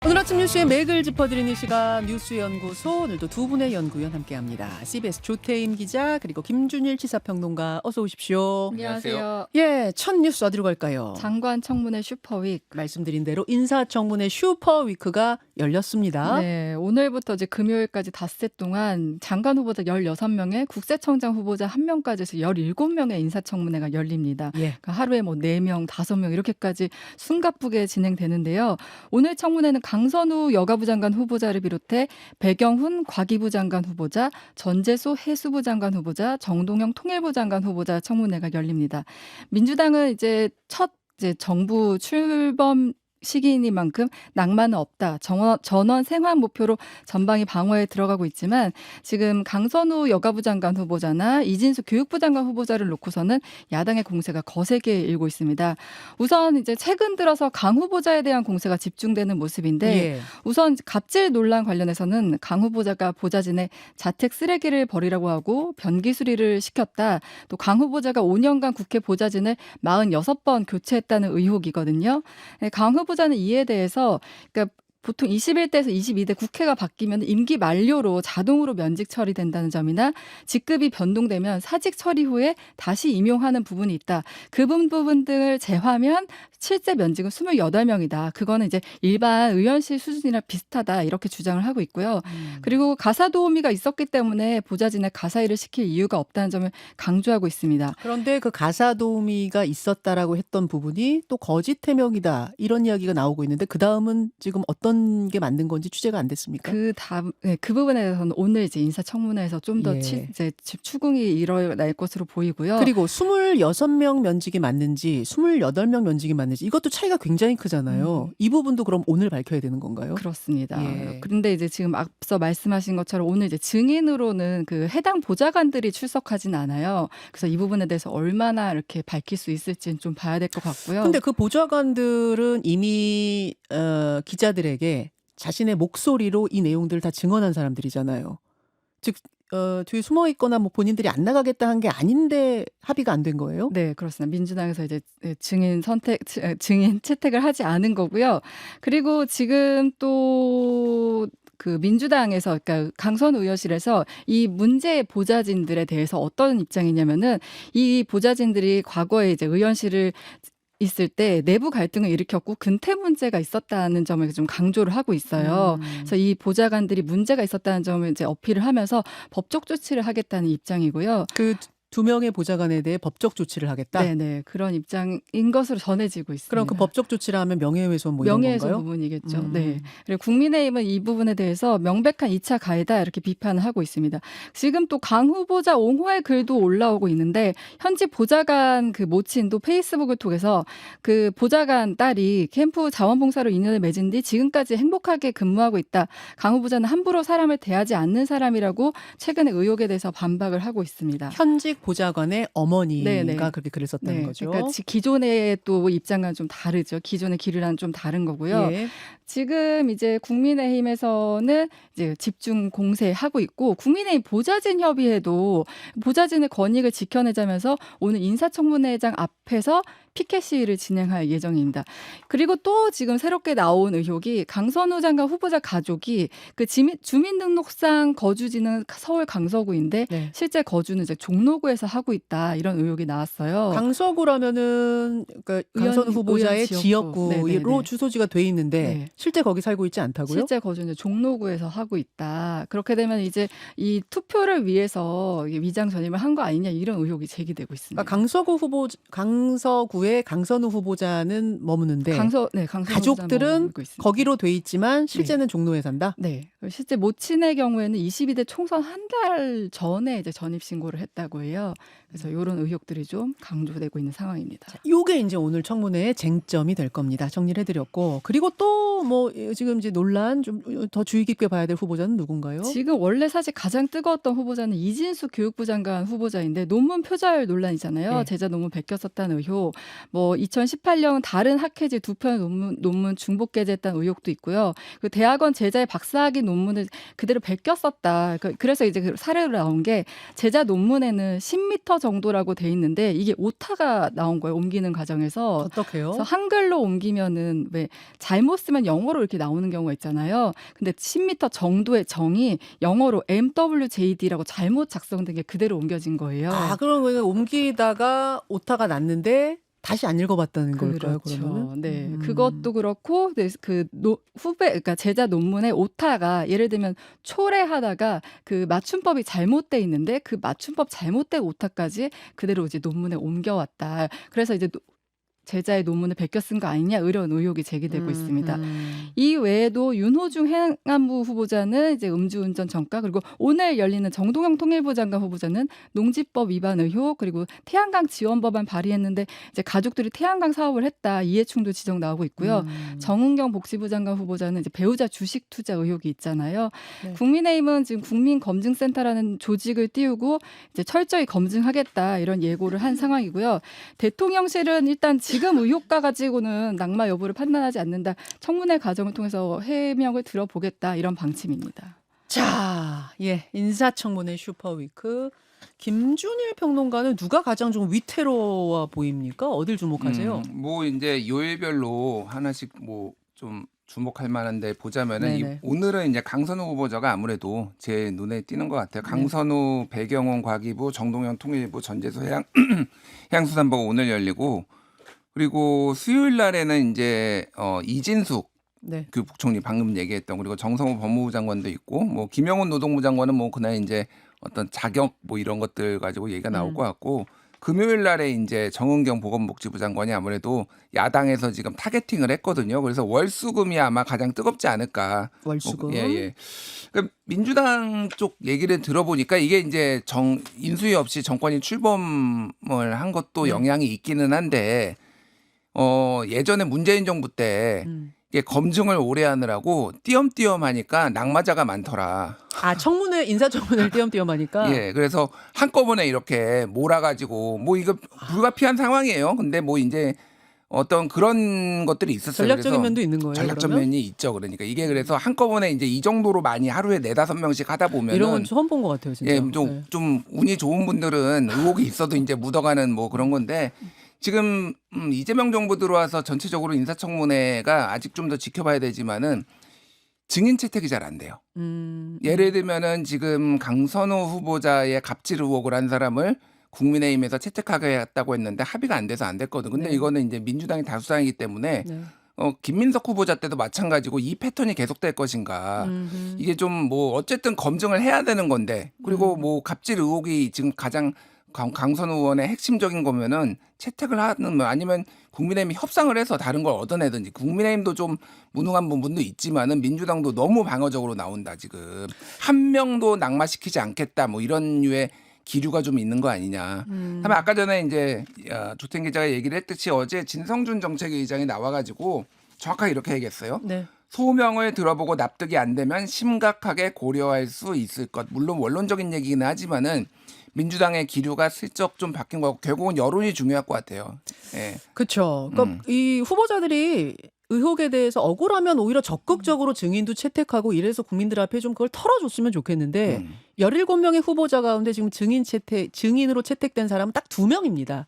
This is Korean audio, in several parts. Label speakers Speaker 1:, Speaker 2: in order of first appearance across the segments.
Speaker 1: 오늘 아침 뉴스의 맥을 짚어드리는 시간 뉴스연구소, 오늘도 두 분의 연구위원 함께합니다. CBS 조태임 기자 그리고 김준일 시사평론가, 어서 오십시오.
Speaker 2: 안녕하세요.
Speaker 1: 예, 첫 뉴스 어디로 갈까요?
Speaker 2: 장관 청문회 슈퍼윅.
Speaker 1: 말씀드린 대로 인사청문회 슈퍼위크가 열렸습니다.
Speaker 2: 네, 오늘부터 이제 금요일까지 닷새 동안 장관 후보자 16명에 국세청장 후보자 1명까지 해서 17명의 인사청문회가 열립니다.
Speaker 1: 예.
Speaker 2: 그러니까 하루에 뭐 4명, 5명 이렇게까지 숨가쁘게 진행되는데요. 오늘 청문회는 강선우 여가부 장관 후보자를 비롯해 배경훈 과기부 장관 후보자, 전재수 해수부 장관 후보자, 정동영 통일부 장관 후보자 청문회가 열립니다. 민주당은 이제 첫 정부 출범 시기이니만큼 낭만은 없다. 전원 생환 목표로 전방위 방어에 들어가고 있지만 지금 강선우 여가부 장관 후보자나 이진수 교육부 장관 후보자를 놓고서는 야당의 공세가 거세게 일고 있습니다. 우선 이제 최근 들어서 강 후보자에 대한 공세가 집중되는 모습인데
Speaker 1: 예.
Speaker 2: 우선 갑질 논란 관련해서는 강 후보자가 보좌진에 자택 쓰레기를 버리라고 하고 변기 수리를 시켰다. 또 강 후보자가 5년간 국회 보좌진을 46번 교체했다는 의혹이거든요. 강 후보자는 이에 대해서 그러니까 보통 21대에서 22대 국회가 바뀌면 임기 만료로 자동으로 면직 처리된다는 점이나 직급이 변동되면 사직 처리 후에 다시 임용하는 부분이 있다. 그 부분 등을 제외하면 실제 면직은 28명이다. 그거는 이제 일반 의원실 수준이랑 비슷하다. 이렇게 주장을 하고 있고요. 그리고 가사 도우미가 있었기 때문에 보좌진에 가사 일을 시킬 이유가 없다는 점을 강조하고 있습니다.
Speaker 1: 그런데 그 가사 도우미가 있었다라고 했던 부분이 또 거짓 해명이다, 이런 이야기가 나오고 있는데, 그 다음은 지금 어떤 게 맞는 건지 취재가 안 됐습니까?
Speaker 2: 그 부분에 대해서는 오늘 이제 인사청문회에서 좀 더
Speaker 1: 예.
Speaker 2: 추궁이 일어날 것으로 보이고요.
Speaker 1: 그리고 26명 면직이 맞는지 28명 면직이 맞는지 이것도 차이가 굉장히 크잖아요. 이 부분도 그럼 오늘 밝혀야 되는 건가요?
Speaker 2: 그렇습니다.
Speaker 1: 예.
Speaker 2: 그런데 이제 지금 앞서 말씀하신 것처럼 오늘 이제 증인으로는 그 해당 보좌관들이 출석하진 않아요. 그래서 이 부분에 대해서 얼마나 이렇게 밝힐 수 있을지는 좀 봐야 될 것 같고요.
Speaker 1: 근데 그 보좌관들은 이미 기자들에게 자신의 목소리로 이 내용들을 다 증언한 사람들이잖아요. 즉 뒤에 숨어 있거나 뭐 본인들이 안 나가겠다 한 게 아닌데 합의가 안 된 거예요?
Speaker 2: 네, 그렇습니다. 민주당에서 이제 증인 채택을 하지 않은 거고요. 그리고 지금 또 그 민주당에서, 그러니까 강선우 의원실에서 이 문제 보좌진들에 대해서 어떤 입장이냐면은 이 보좌진들이 과거에 이제 의원실을 있을 때 내부 갈등을 일으켰고 근태 문제가 있었다는 점을 좀 강조를 하고 있어요. 그래서 이 보좌관들이 문제가 있었다는 점을 이제 어필을 하면서 법적 조치를 하겠다는 입장이고요.
Speaker 1: 그 두 명의 보좌관에 대해 법적 조치를 하겠다?
Speaker 2: 네네, 그런 입장인 것으로 전해지고 있습니다.
Speaker 1: 그럼 그 법적 조치를 하면 명예훼손 뭐 이런
Speaker 2: 명예훼손
Speaker 1: 건가요?
Speaker 2: 부분이겠죠. 네. 그리고 국민의힘은 이 부분에 대해서 명백한 2차 가해다 이렇게 비판을 하고 있습니다. 지금 또 강 후보자 옹호의 글도 올라오고 있는데 현직 보좌관 그 모친도 페이스북을 통해서 그 보좌관 딸이 캠프 자원봉사로 인연을 맺은 뒤 지금까지 행복하게 근무하고 있다. 강 후보자는 함부로 사람을 대하지 않는 사람이라고 최근에 의혹에 대해서 반박을 하고 있습니다.
Speaker 1: 현직 보좌관의 어머니가
Speaker 2: 네네.
Speaker 1: 그렇게 글을 썼다는
Speaker 2: 네,
Speaker 1: 거죠.
Speaker 2: 그러니까 기존의 또 입장과는 좀 다르죠. 기존의 기류랑 좀 다른 거고요.
Speaker 1: 예.
Speaker 2: 지금 이제 국민의힘에서는 이제 집중 공세하고 있고 국민의힘 보좌진 협의회도 보좌진의 권익을 지켜내자면서 오늘 인사청문회장 앞에서 피켓 시위를 진행할 예정입니다. 그리고 또 지금 새롭게 나온 의혹이 강선우 장관 후보자 가족이 그 주민등록상 거주지는 서울 강서구인데
Speaker 1: 네.
Speaker 2: 실제 거주는 이제 종로구에서 하고 있다, 이런 의혹이 나왔어요.
Speaker 1: 강서구라면은 그러니까 강선우 후보자의
Speaker 2: 의원
Speaker 1: 지역구로
Speaker 2: 네네네.
Speaker 1: 주소지가 돼 있는데
Speaker 2: 네.
Speaker 1: 실제 거기 살고 있지 않다고요?
Speaker 2: 실제 거주는 종로구에서 하고 있다. 그렇게 되면 이제 이 투표를 위해서 위장 전입을 한 거 아니냐, 이런 의혹이 제기되고 있습니다.
Speaker 1: 그러니까 강서구에 강선우 후보자는 머무는데
Speaker 2: 강서
Speaker 1: 가족들은
Speaker 2: 머물고 있습니다.
Speaker 1: 거기로 돼 있지만 실제는 종로에 산다?
Speaker 2: 네. 실제 모친의 경우에는 22대 총선 한 달 전에 이제 전입 신고를 했다고 해요. 그래서 이런 의혹들이 좀 강조되고 있는 상황입니다.
Speaker 1: 요게 이제 오늘 청문회의 쟁점이 될 겁니다. 정리를 해드렸고, 그리고 또 뭐 지금 이제 논란 좀 더 주의 깊게 봐야 될 후보자는 누군가요?
Speaker 2: 지금 원래 사실 가장 뜨거웠던 후보자는 이진수 교육부 장관 후보자인데 논문 표절 논란이잖아요.
Speaker 1: 네.
Speaker 2: 제자 논문 베꼈었다는 의혹. 뭐 2018년 다른 학회지 2편 논문 중복 게재했다는 의혹도 있고요. 그 대학원 제자의 박사학위 논문을 그대로 베꼈었다. 그래서 이제 그 사례로 나온 게 제자 논문에는 10m 정도라고 돼 있는데 이게 오타가 나온 거예요. 옮기는 과정에서.
Speaker 1: 어떡해요?
Speaker 2: 그래서 한글로 옮기면은 왜 잘못 쓰면 영어로 이렇게 나오는 경우가 있잖아요. 근데 10m 정도의 정이 영어로 MWJD라고 잘못 작성된 게 그대로 옮겨진 거예요.
Speaker 1: 아, 그럼 옮기다가 오타가 났는데 다시 안 읽어봤다는 걸까요? 그러면은?
Speaker 2: 그렇죠. 네, 그것도 그렇고 네, 그러니까 제자 논문의 오타가 예를 들면 초래하다가 그 맞춤법이 잘못돼 있는데 그 맞춤법 잘못된 오타까지 그대로 이제 논문에 옮겨왔다. 그래서 이제 제자의 논문을 베껴 쓴 거 아니냐 이런 의혹이 제기되고 있습니다. 이 외에도 윤호중 행안부 후보자는 이제 음주운전 전과 그리고 오늘 열리는 정동영 통일부 장관 후보자는 농지법 위반 의혹 그리고 태양광 지원법안 발의했는데 이제 가족들이 태양광 사업을 했다 이해충돌 지적 나오고 있고요. 정은경 복지부 장관 후보자는 이제 배우자 주식 투자 의혹이 있잖아요.
Speaker 1: 네.
Speaker 2: 국민의힘은 지금 국민검증센터라는 조직을 띄우고 이제 철저히 검증하겠다 이런 예고를 한 상황이고요. 대통령실은 일단 지금 의혹과 가지고는 낙마 여부를 판단하지 않는다. 청문회 과정을 통해서 해명을 들어보겠다. 이런 방침입니다.
Speaker 1: 자, 예, 인사청문회 슈퍼위크. 김준일 평론가는 누가 가장 좀 위태로워 보입니까? 어딜 주목하세요?
Speaker 3: 뭐 이제 요일별로 하나씩 뭐 좀 주목할 만한데 보자면은
Speaker 1: 네네.
Speaker 3: 오늘은 이제 강선우 후보자가 아무래도 제 눈에 띄는 것 같아요. 강선우, 배경원 과기부, 정동영 통일부, 전재수 해양수산부가 오늘 열리고 그리고 수요일 날에는 이제 이진숙
Speaker 1: 네.
Speaker 3: 교육부총리 방금 얘기했던 그리고 정성호 법무부 장관도 있고 뭐 김영훈 노동부 장관은 뭐 그날 이제 어떤 자격 뭐 이런 것들 가지고 얘기가 나올 것 같고 금요일 날에 이제 정은경 보건복지부 장관이 아무래도 야당에서 지금 타겟팅을 했거든요. 그래서 월수금이 아마 가장 뜨겁지 않을까.
Speaker 1: 월수금.
Speaker 3: 예. 그러니까 민주당 쪽 얘기를 들어보니까 이게 이제 인수위 없이 정권이 출범을 한 것도 영향이 있기는 한데 예전에 문재인 정부 때 이게 검증을 오래 하느라고 띄엄띄엄 하니까 낙마자가 많더라.
Speaker 1: 아, 청문회, 인사청문회를 띄엄띄엄 하니까?
Speaker 3: 예, 그래서 한꺼번에 이렇게 몰아가지고 뭐 이거 불가피한 상황이에요. 근데 뭐 이제 어떤 그런 것들이 있었어요.
Speaker 1: 전략적인
Speaker 3: 그래서
Speaker 1: 면도 있는 거예요.
Speaker 3: 전략적
Speaker 1: 그러면?
Speaker 3: 면이 있죠. 그러니까 이게 그래서 한꺼번에 이제 이 정도로 많이 하루에 4-5명씩 하다 보면은
Speaker 1: 이런 건 처음 본 것 같아요, 진짜.
Speaker 3: 예,
Speaker 1: 네.
Speaker 3: 좀 운이 좋은 분들은 의혹이 있어도 이제 묻어가는 뭐 그런 건데 지금 이재명 정부 들어와서 전체적으로 인사청문회가 아직 좀 더 지켜봐야 되지만은 증인 채택이 잘 안 돼요. 예를 들면은 지금 강선호 후보자의 갑질 의혹을 한 사람을 국민의힘에서 채택하겠다고 했는데 합의가 안 돼서 안 됐거든. 근데
Speaker 1: 네.
Speaker 3: 이거는 이제 민주당이 다수당이기 때문에
Speaker 1: 네.
Speaker 3: 김민석 후보자 때도 마찬가지고 이 패턴이 계속될 것인가. 이게 좀 뭐 어쨌든 검증을 해야 되는 건데 그리고 뭐 갑질 의혹이 지금 가장 강선우 의원의 핵심적인 거면은 채택을 하는 뭐 아니면 국민의힘이 협상을 해서 다른 걸 얻어내든지 국민의힘도 좀 무능한 부분도 있지만은 민주당도 너무 방어적으로 나온다 지금 한 명도 낙마시키지 않겠다 뭐 이런 류의 기류가 좀 있는 거 아니냐. 다만 아까 전에 이제 조태인 기자가 얘기를 했듯이 어제 진성준 정책위의장이 나와가지고 정확하게 이렇게 얘기했어요.
Speaker 1: 네.
Speaker 3: 소명을 들어보고 납득이 안 되면 심각하게 고려할 수 있을 것. 물론 원론적인 얘기긴 하지만은 민주당의 기류가 슬쩍 좀 바뀐 거고 결국은 여론이 중요할 것 같아요. 예.
Speaker 1: 그렇죠. 그러니까 이 후보자들이 의혹에 대해서 억울하면 오히려 적극적으로 증인도 채택하고 이래서 국민들 앞에 좀 그걸 털어줬으면 좋겠는데 17명의 후보자 가운데 지금 증인으로 채택된 사람은 딱 2명입니다.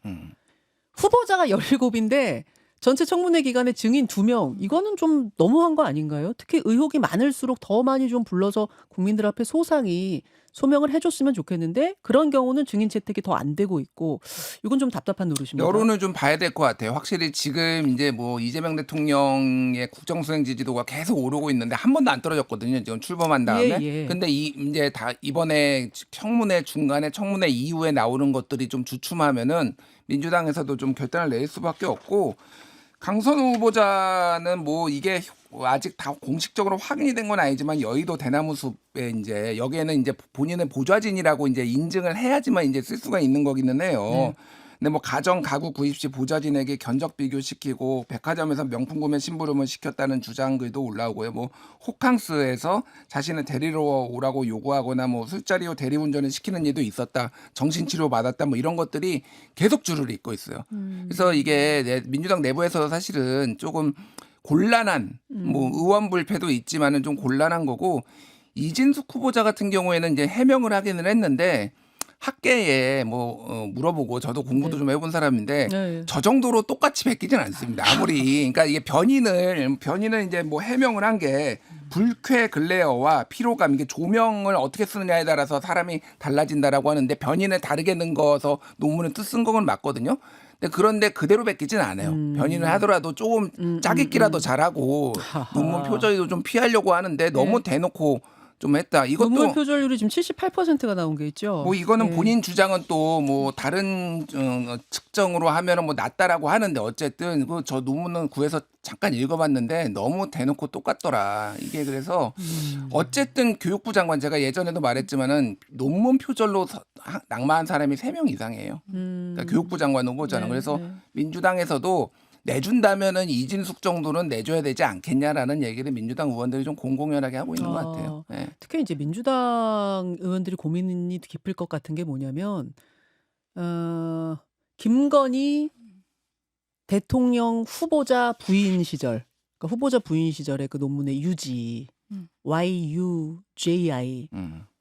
Speaker 1: 후보자가 17인데 전체 청문회 기간에 증인 2명. 이거는 좀 너무한 거 아닌가요? 특히 의혹이 많을수록 더 많이 좀 불러서 국민들 앞에 소상히 소명을 해줬으면 좋겠는데 그런 경우는 증인 채택이 더 안 되고 있고 이건 좀 답답한 노릇입니다.
Speaker 3: 여론을 좀 봐야 될 것 같아요. 확실히 지금 이제 뭐 이재명 대통령의 국정수행 지지도가 계속 오르고 있는데 한 번도 안 떨어졌거든요. 지금 출범한 다음에.
Speaker 1: 예.
Speaker 3: 근데 이제 다 이번에 청문회 중간에 청문회 이후에 나오는 것들이 좀 주춤하면은 민주당에서도 좀 결단을 낼 수밖에 없고 강선우 후보자는 뭐 이게 아직 다 공식적으로 확인이 된 건 아니지만 여의도 대나무 숲에 이제 여기에는 이제 본인은 보좌진이라고 이제 인증을 해야지만 이제 쓸 수가 있는 거기는 해요. 근데 뭐 가정 가구 구입 시 보좌진에게 견적 비교시키고 백화점에서 명품 구매 심부름을 시켰다는 주장글도 올라오고요. 뭐 호캉스에서 자신을 데리러 오라고 요구하거나 뭐 술자리 후 대리운전을 시키는 일도 있었다. 정신치료 받았다. 뭐 이런 것들이 계속 줄을 잇고 있어요. 그래서 이게 민주당 내부에서 사실은 조금 곤란한 뭐 의원 불패도 있지만은 좀 곤란한 거고 이진숙 후보자 같은 경우에는 이제 해명을 하기는 했는데 학계에 물어보고 저도 공부도
Speaker 1: 네.
Speaker 3: 좀 해본 사람인데
Speaker 1: 네.
Speaker 3: 저 정도로 똑같이 베끼진 않습니다. 아무리 그러니까 이게 변인을 이제 뭐 해명을 한 게 불쾌 글레어와 피로감 이게 조명을 어떻게 쓰느냐에 따라서 사람이 달라진다라고 하는데 변인을 다르게 넣어서 논문을 쓴 건 맞거든요. 그런데 그대로 베끼진 않아요. 변인을 하더라도 조금 짜깁기라도 잘하고
Speaker 1: 하하.
Speaker 3: 논문 표절도 좀 피하려고 하는데 너무
Speaker 1: 네.
Speaker 3: 대놓고 좀 했다. 이것도
Speaker 1: 논문 표절률이 지금 78%가 나온 게 있죠.
Speaker 3: 뭐 이거는
Speaker 1: 예.
Speaker 3: 본인 주장은 또 뭐 다른 측정으로 하면은 뭐 낫다라고 하는데 어쨌든 그 저 논문은 구해서 잠깐 읽어봤는데 너무 대놓고 똑같더라. 이게 그래서 어쨌든 교육부 장관 제가 예전에도 말했지만은 논문 표절로 낙마한 사람이 3명 이상이에요. 그러니까 교육부 장관 후보자는
Speaker 1: 네,
Speaker 3: 그래서
Speaker 1: 네.
Speaker 3: 민주당에서도 내준다면은 이진숙 정도는 내줘야 되지 않겠냐라는 얘기를 민주당 의원들이 좀 공공연하게 하고 있는 것 같아요. 네.
Speaker 1: 특히 이제 민주당 의원들이 고민이 깊을 것 같은 게 뭐냐면 김건희 대통령 후보자 부인 시절, 그러니까 후보자 부인 시절의 그 논문의 유지, YUJI,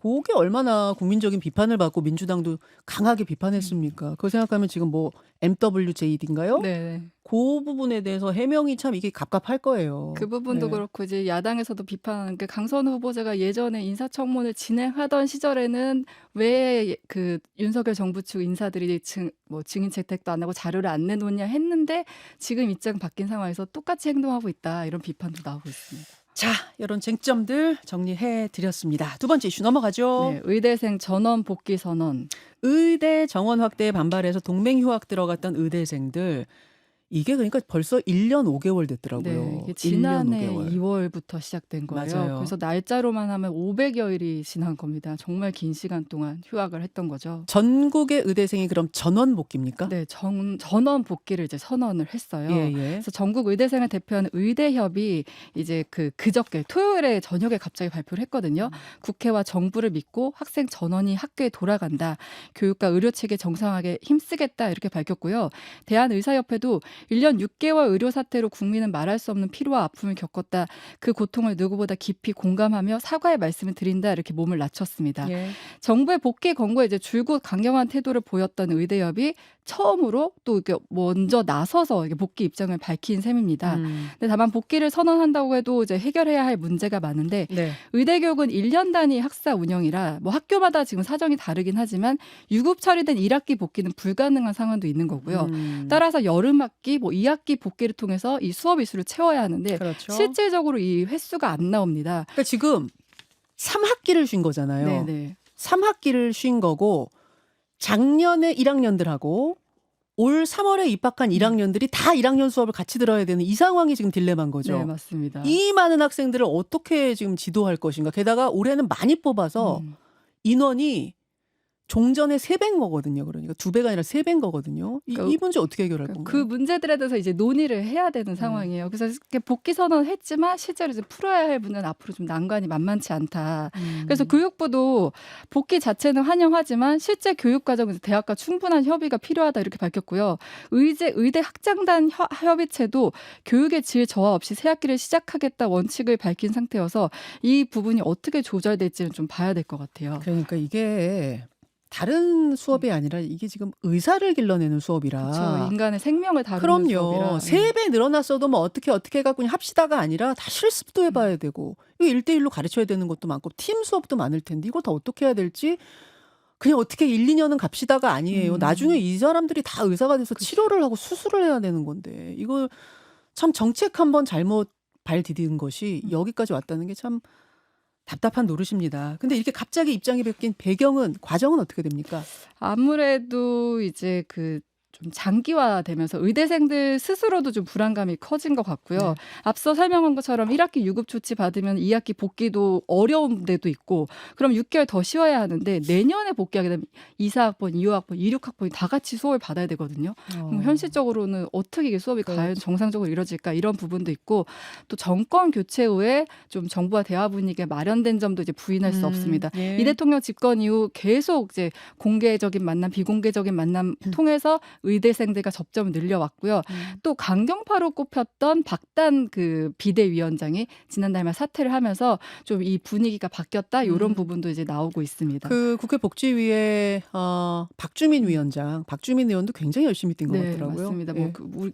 Speaker 1: 그게 얼마나 국민적인 비판을 받고 민주당도 강하게 비판했습니까? 그거 생각하면 지금 뭐 MWJD인가요?
Speaker 2: 네.
Speaker 1: 그 부분에 대해서 해명이 참 이게 갑갑할 거예요.
Speaker 2: 그 부분도
Speaker 1: 네.
Speaker 2: 그렇고 이제 야당에서도 비판하는 게 강선우 후보자가 예전에 인사청문을 진행하던 시절에는 왜 그 윤석열 정부 측 인사들이 증인 채택도 안 하고 자료를 안 내놓냐 했는데 지금 입장 바뀐 상황에서 똑같이 행동하고 있다 이런 비판도 나오고 있습니다.
Speaker 1: 자, 이런 쟁점들 정리해 드렸습니다. 두 번째 이슈 넘어가죠.
Speaker 2: 네, 의대생 전원 복귀 선언.
Speaker 1: 의대 정원 확대에 반발해서 동맹 휴학 들어갔던 의대생들 이게 그러니까 벌써 1년 5개월 됐더라고요.
Speaker 2: 네, 이게
Speaker 1: 1년
Speaker 2: 지난해
Speaker 1: 5개월.
Speaker 2: 2월부터 시작된 거예요.
Speaker 1: 맞아요.
Speaker 2: 그래서 날짜로만 하면 500여일이 지난 겁니다. 정말 긴 시간 동안 휴학을 했던 거죠.
Speaker 1: 전국의 의대생이 그럼 전원 복귀입니까?
Speaker 2: 네, 전원 복귀를 이제 선언을 했어요.
Speaker 1: 예, 예.
Speaker 2: 그래서 전국 의대생을 대표하는 의대협이 이제 그저께 토요일에 저녁에 갑자기 발표를 했거든요. 국회와 정부를 믿고 학생 전원이 학교에 돌아간다. 교육과 의료 체계 정상화에 힘쓰겠다 이렇게 밝혔고요. 대한의사협회도 1년 6개월 의료 사태로 국민은 말할 수 없는 피로와 아픔을 겪었다. 그 고통을 누구보다 깊이 공감하며 사과의 말씀을 드린다. 이렇게 몸을 낮췄습니다.
Speaker 1: 예.
Speaker 2: 정부의 복귀 권고에 이제 줄곧 강경한 태도를 보였던 의대협이 처음으로 또 이렇게 먼저 나서서 이렇게 복귀 입장을 밝힌 셈입니다. 근데 다만 복귀를 선언한다고 해도 이제 해결해야 할 문제가 많은데
Speaker 1: 네.
Speaker 2: 의대 교육은 1년 단위 학사 운영이라 뭐 학교마다 지금 사정이 다르긴 하지만 유급 처리된 1학기 복귀는 불가능한 상황도 있는 거고요. 따라서 여름 학기, 뭐 2학기 복귀를 통해서 이 수업 일수를 채워야 하는데
Speaker 1: 그렇죠.
Speaker 2: 실질적으로 이 횟수가 안 나옵니다.
Speaker 1: 그러니까 지금 3학기를 쉰 거잖아요.
Speaker 2: 네네.
Speaker 1: 3학기를 쉰 거고 작년에 1학년들하고 올 3월에 입학한 1학년들이 다 1학년 수업을 같이 들어야 되는 이 상황이 지금 딜레마인 거죠.
Speaker 2: 네, 맞습니다.
Speaker 1: 이 많은 학생들을 어떻게 지금 지도할 것인가. 게다가 올해는 많이 뽑아서 인원이 종전의 3배인 거거든요. 그러니까 2배가 아니라 3배인 거거든요. 이 문제 어떻게 해결할 건가요?
Speaker 2: 그 문제들에 대해서 이제 논의를 해야 되는 상황이에요. 그래서 이렇게 복귀 선언을 했지만 실제로 이제 풀어야 할 문제는 앞으로 좀 난관이 만만치 않다. 그래서 교육부도 복귀 자체는 환영하지만 실제 교육 과정에서 대학과 충분한 협의가 필요하다 이렇게 밝혔고요. 의대 학장단 협의체도 교육의 질 저하 없이 새 학기를 시작하겠다 원칙을 밝힌 상태여서 이 부분이 어떻게 조절될지는 좀 봐야 될 것 같아요.
Speaker 1: 그러니까 이게 다른 수업이 아니라 이게 지금 의사를 길러내는 수업이라.
Speaker 2: 그렇죠. 인간의 생명을 다루는
Speaker 1: 그럼요.
Speaker 2: 수업이라.
Speaker 1: 3배 늘어났어도 뭐 어떻게 해갖고 그냥 합시다가 아니라 다 실습도 해봐야 되고 이거 1대1로 가르쳐야 되는 것도 많고 팀 수업도 많을 텐데 이거 다 어떻게 해야 될지 그냥 어떻게 1, 2년은 갑시다가 아니에요. 나중에 이 사람들이 다 의사가 돼서 치료를 하고 수술을 해야 되는 건데 이거 참 정책 한번 잘못 발 디딘 것이 여기까지 왔다는 게 참 답답한 노릇입니다. 근데 이렇게 갑자기 입장이 바뀐 과정은 어떻게 됩니까?
Speaker 2: 아무래도 이제 좀 장기화되면서 의대생들 스스로도 좀 불안감이 커진 것 같고요.
Speaker 1: 네.
Speaker 2: 앞서 설명한 것처럼 1학기 유급 조치 받으면 2학기 복귀도 어려운 데도 있고 그럼 6개월 더 쉬어야 하는데 내년에 복귀하게 되면 2, 4학번, 2, 5학번, 2, 6학번이 다 같이 수업을 받아야 되거든요. 그럼 현실적으로는 어떻게 이게 수업이 과연 정상적으로 이루어질까 이런 부분도 있고 또 정권 교체 후에 좀 정부와 대화 분위기가 마련된 점도 이제 부인할 수 없습니다.
Speaker 1: 예.
Speaker 2: 이 대통령 집권 이후 계속 이제 공개적인 만남, 비공개적인 만남 통해서 의대생들과 접점을 늘려왔고요. 또 강경파로 꼽혔던 박단 그 비대위원장이 지난달 말 사퇴를 하면서 좀 이 분위기가 바뀌었다 이런 부분도 이제 나오고 있습니다.
Speaker 1: 그 국회 복지위에 박주민 위원장, 박주민 의원도 굉장히 열심히 뛴 것
Speaker 2: 네,
Speaker 1: 같더라고요.
Speaker 2: 맞습니다.
Speaker 1: 예.
Speaker 2: 뭐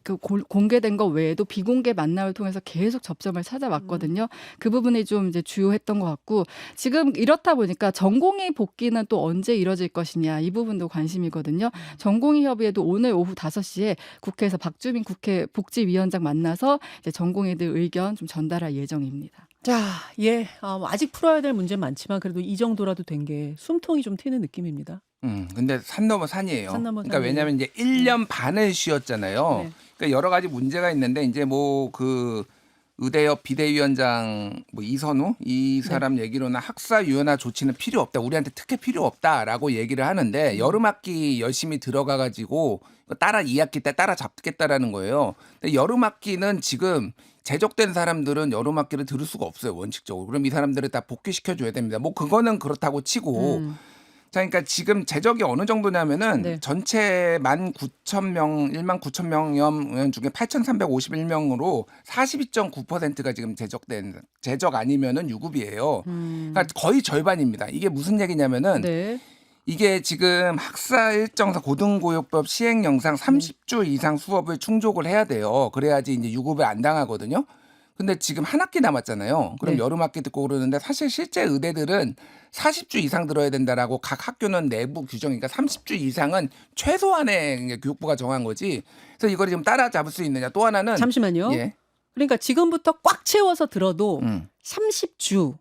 Speaker 2: 공개된 거 외에도 비공개 만남을 통해서 계속 접점을 찾아왔거든요. 그 부분이 좀 이제 주요했던 것 같고 지금 이렇다 보니까 전공의 복귀는 또 언제 이뤄질 것이냐 이 부분도 관심이거든요. 전공의 협의회도 오늘 오후 5시에 국회에서 박주민 국회 복지위원장 만나서 이제 전공의들 의견 좀 전달할 예정입니다.
Speaker 1: 자, 예, 아직 풀어야 될 문제 많지만 그래도 이 정도라도 된 게 숨통이 좀 트이는 느낌입니다.
Speaker 3: 근데 산 넘어 산이에요.
Speaker 1: 산 넘어
Speaker 3: 그러니까
Speaker 1: 산이에요.
Speaker 3: 왜냐하면 이제 1년 반을 쉬었잖아요.
Speaker 1: 네.
Speaker 3: 그러니까 여러 가지 문제가 있는데 이제 뭐 그 의대협 비대위원장 뭐 이선우 이 사람 얘기로는 학사 유연화 조치는 필요 없다. 우리한테 특혜 필요 없다라고 얘기를 하는데 여름 학기 열심히 들어가 가지고 따라 2학기 때 따라 잡겠다라는 거예요. 근데 여름 학기는 지금 제적된 사람들은 여름 학기를 들을 수가 없어요. 원칙적으로. 그럼 이 사람들을 다 복귀시켜 줘야 됩니다. 뭐 그거는 그렇다고 치고 자, 그러니까 지금 제적이 어느 정도냐면은
Speaker 1: 네.
Speaker 3: 전체 19,000명, 19,000명 중에 8,351명으로 42.9%가 지금 제적 아니면은 유급이에요. 그러니까 거의 절반입니다. 이게 무슨 얘기냐면은
Speaker 1: 네.
Speaker 3: 이게 지금 학사 일정상 고등교육법 시행 영상 30주 이상 수업을 충족을 해야 돼요. 그래야지 이제 유급을 안 당하거든요. 근데 지금 한 학기 남았잖아요. 그럼
Speaker 1: 네.
Speaker 3: 여름 학기 듣고 그러는데 사실 실제 의대들은 40주 이상 들어야 된다라고 각 학교는 내부 규정이니까 30주 이상은 최소한의 교육부가 정한 거지. 그래서 이걸 좀 따라잡을 수 있느냐. 또 하나는
Speaker 1: 잠시만요.
Speaker 3: 예.
Speaker 1: 그러니까 지금부터 꽉 채워서 들어도
Speaker 3: 음.
Speaker 1: 30주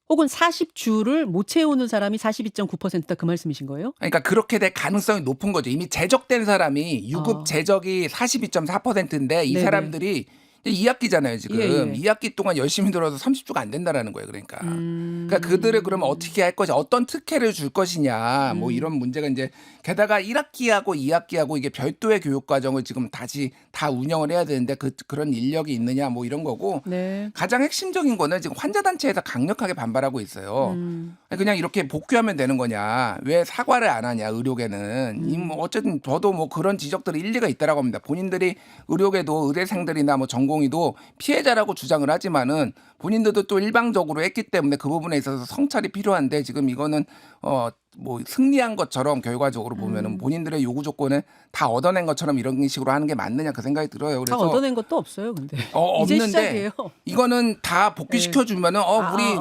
Speaker 1: 혹은 40주를 못 채우는 사람이 42.9%다 그 말씀이신 거예요?
Speaker 3: 그러니까 그렇게 될 가능성이 높은 거죠. 이미 제적된 사람이 유급 제적이 42.4%인데 이
Speaker 1: 네네.
Speaker 3: 사람들이 2학기잖아요, 지금.
Speaker 1: 예, 예.
Speaker 3: 2학기 동안 열심히 들어서 30주가 안 된다라는 거예요, 그러니까. 그러니까 그들을 그러면 어떻게 할 것이냐, 어떤 특혜를 줄 것이냐, 뭐 이런 문제가 이제 게다가 1학기하고 2학기하고 이게 별도의 교육 과정을 지금 다시 다 운영을 해야 되는데 그런 인력이 있느냐, 뭐 이런 거고.
Speaker 1: 네.
Speaker 3: 가장 핵심적인 거는 지금 환자 단체에서 강력하게 반발하고 있어요. 그냥 이렇게 복귀하면 되는 거냐? 왜 사과를 안 하냐? 의료계는 뭐 어쨌든 저도 뭐 그런 지적들이 일리가 있다라고 합니다. 본인들이 의료계도 의대생들이나 뭐 전공의도 피해자라고 주장을 하지만은 본인들도 또 일방적으로 했기 때문에 그 부분에 있어서 성찰이 필요한데 지금 이거는 뭐 승리한 것처럼 결과적으로 보면은 본인들의 요구 조건을 다 얻어낸 것처럼 이런 식으로 하는 게 맞느냐 그 생각이 들어요.
Speaker 1: 다
Speaker 3: 그래서
Speaker 1: 얻어낸 것도 없어요, 근데. 이제
Speaker 3: 없는데
Speaker 1: 시작이에요.
Speaker 3: 이거는 다 복귀시켜 주면은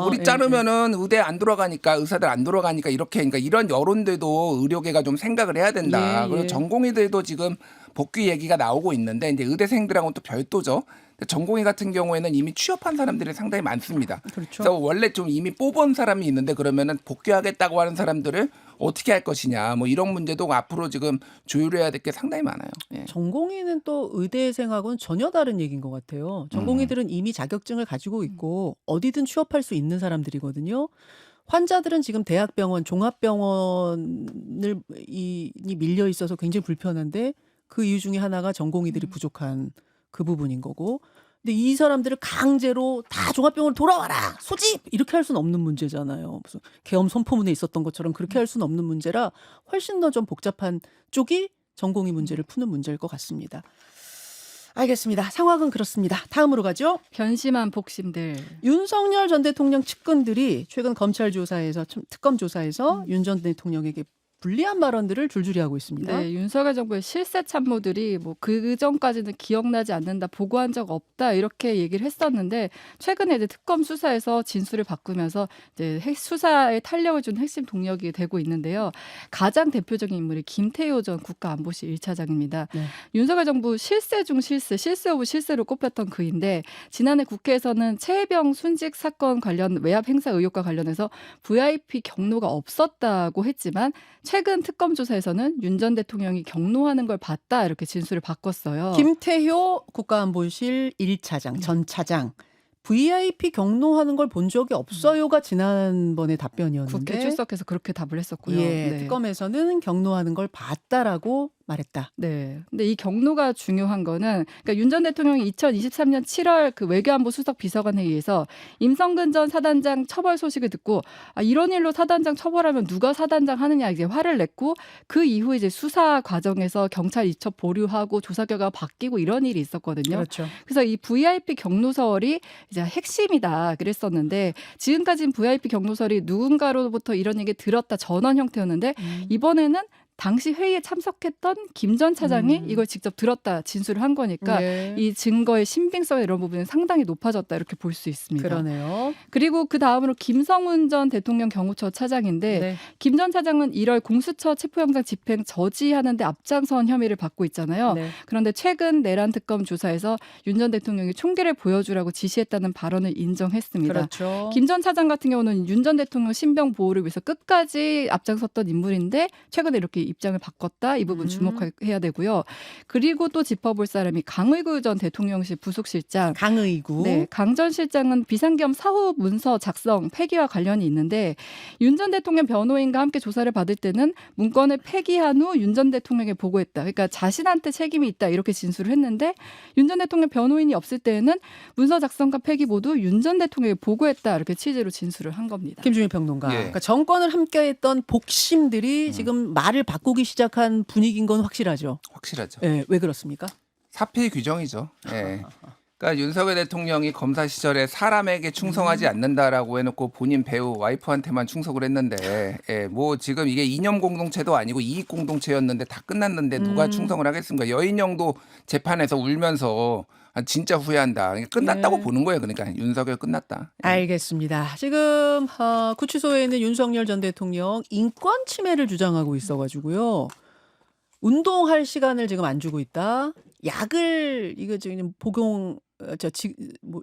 Speaker 3: 우리
Speaker 1: 예,
Speaker 3: 자르면은 의대 안 들어가니까 의사들 안 들어가니까 이렇게 그러니까 이런 여론들도 의료계가 좀 생각을 해야 된다.
Speaker 1: 예,
Speaker 3: 그리고
Speaker 1: 예.
Speaker 3: 전공의들도 지금 복귀 얘기가 나오고 있는데 이제 의대생들하고는 또 별도죠. 전공의 같은 경우에는 이미 취업한 사람들이 상당히 많습니다.
Speaker 1: 그렇죠.
Speaker 3: 그래서 원래 좀 이미 뽑은 사람이 있는데 그러면은 복귀하겠다고 하는 사람들을 어떻게 할 것이냐 뭐 이런 문제도 앞으로 지금 조율해야 될 게 상당히 많아요. 예.
Speaker 1: 전공의는 또 의대생하고는 전혀 다른 얘기인 것 같아요. 전공의들은 이미 자격증을 가지고 있고 어디든 취업할 수 있는 사람들이거든요. 환자들은 지금 대학병원, 종합병원을 이 밀려 있어서 굉장히 불편한데 그 이유 중에 하나가 전공의들이 부족한 그 부분인 거고. 근데 이 사람들을 강제로 다 종합병원 돌아와라 소집 이렇게 할 수는 없는 문제잖아요. 무슨 계엄 선포문에 있었던 것처럼 그렇게 할 수는 없는 문제라 훨씬 더 좀 복잡한 쪽이 전공의 문제를 푸는 문제일 것 같습니다. 알겠습니다. 상황은 그렇습니다. 다음으로 가죠.
Speaker 2: 변심한 복심들.
Speaker 1: 윤석열 전 대통령 측근들이 최근 검찰 조사에서 특검 조사에서 윤 전 대통령에게 불리한 발언들을 줄줄이 하고 있습니다.
Speaker 2: 네, 윤석열 정부의 실세 참모들이 뭐 그 전까지는 기억나지 않는다, 보고한 적 없다 이렇게 얘기를 했었는데 최근에 이제 특검 수사에서 진술을 바꾸면서 이제 수사에 탄력을 준 핵심 동력이 되고 있는데요. 가장 대표적인 인물이 김태효 전 국가안보실 1차장입니다.
Speaker 1: 네.
Speaker 2: 윤석열 정부 실세 중 실세, 실세 오브 실세로 꼽혔던 그인데 지난해 국회에서는 최혜병 순직 사건 관련 외압 행사 의혹과 관련해서 VIP 경로가 없었다고 했지만 최근 특검 조사에서는 윤 전 대통령이 경로하는 걸 봤다 이렇게 진술을 바꿨어요.
Speaker 1: 김태효 국가안보실 1차장, 전 차장. VIP 경로하는 걸 본 적이 없어요가 지난번에 답변이었는데
Speaker 2: 국회 출석해서 그렇게 답을 했었고요.
Speaker 1: 예,
Speaker 2: 네.
Speaker 1: 특검에서는 경로하는 걸 봤다라고 말했다.
Speaker 2: 네. 근데 이 경로가 중요한 거는 그러니까 윤 전 대통령이 2023년 7월 그 외교안보 수석 비서관 회의에서 임성근 전 사단장 처벌 소식을 듣고 이런 일로 사단장 처벌하면 누가 사단장 하느냐 이제 화를 냈고 그 이후 이제 수사 과정에서 경찰 이첩 보류하고 조사 결과가 바뀌고 이런 일이 있었거든요.
Speaker 1: 그렇죠.
Speaker 2: 그래서 이 VIP 경로설이 이제 핵심이다 그랬었는데 지금까지는 VIP 경로설이 누군가로부터 이런 얘기 들었다 전원 형태였는데 이번에는 당시 회의에 참석했던 김 전 차장이 이걸 직접 들었다 진술을 한 거니까
Speaker 1: 네.
Speaker 2: 이 증거의 신빙성 이런 부분은 상당히 높아졌다 이렇게 볼 수 있습니다.
Speaker 1: 그러네요.
Speaker 2: 그리고 그 다음으로 김성훈 전 대통령 경호처 차장인데
Speaker 1: 네.
Speaker 2: 김 전 차장은 1월 공수처 체포영장 집행 저지하는데 앞장선 혐의를 받고 있잖아요.
Speaker 1: 네.
Speaker 2: 그런데 최근 내란 특검 조사에서 윤 전 대통령이 총기를 보여주라고 지시했다는 발언을 인정했습니다.
Speaker 1: 그렇죠.
Speaker 2: 김 전 차장 같은 경우는 윤 전 대통령 신병 보호를 위해서 끝까지 앞장섰던 인물인데 최근에 이렇게 입장을 바꿨다. 이 부분 주목해야 되고요. 그리고 또 짚어볼 사람이 강의구 전 대통령실 부속실장.
Speaker 1: 강의구.
Speaker 2: 네, 강 전 실장은 비상겸 사후 문서 작성 폐기와 관련이 있는데 윤 전 대통령 변호인과 함께 조사를 받을 때는 문건을 폐기한 후 윤 전 대통령에 보고했다. 그러니까 자신한테 책임이 있다 이렇게 진술을 했는데 윤 전 대통령 변호인이 없을 때에는 문서 작성과 폐기 모두 윤 전 대통령에 보고했다 이렇게 취지로 진술을 한 겁니다.
Speaker 1: 김준일 평론가.
Speaker 3: 예.
Speaker 1: 그러니까 정권을 함께했던 복심들이 지금 말을 바꾸기 시작한 분위기인 건 확실하죠.
Speaker 3: 확실하죠.
Speaker 1: 예, 왜 그렇습니까?
Speaker 3: 사필 규정이죠. 예. 그러니까 윤석열 대통령이 검사 시절에 사람에게 충성하지 않는다라고 해놓고 본인 배우 와이프한테만 충성을 했는데, 예, 뭐 지금 이게 이념 공동체도 아니고 이익 공동체였는데 다 끝났는데 누가 충성을 하겠습니까? 여인영도 재판에서 울면서 진짜 후회한다. 그러니까 끝났다고
Speaker 1: 예.
Speaker 3: 보는 거예요. 그러니까 윤석열 끝났다.
Speaker 1: 알겠습니다. 지금 구치소에 있는 윤석열 전 대통령 인권 침해를 주장하고 있어가지고요. 운동할 시간을 지금 안 주고 있다. 약을 이거 지금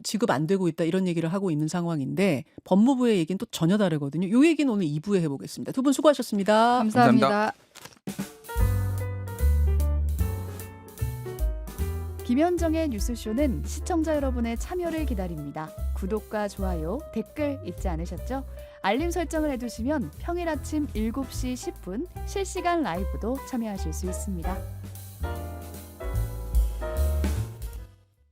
Speaker 1: 지급 안 되고 있다 이런 얘기를 하고 있는 상황인데 법무부의 얘기는 또 전혀 다르거든요. 이 얘기는 오늘 2부에 해보겠습니다. 두 분 수고하셨습니다.
Speaker 2: 감사합니다.
Speaker 4: 김현정의 뉴스쇼는 시청자 여러분의 참여를 기다립니다. 구독과 좋아요, 댓글 잊지 않으셨죠? 알림 설정을 해두시면 평일 아침 7시 10분 실시간 라이브도 참여하실 수 있습니다.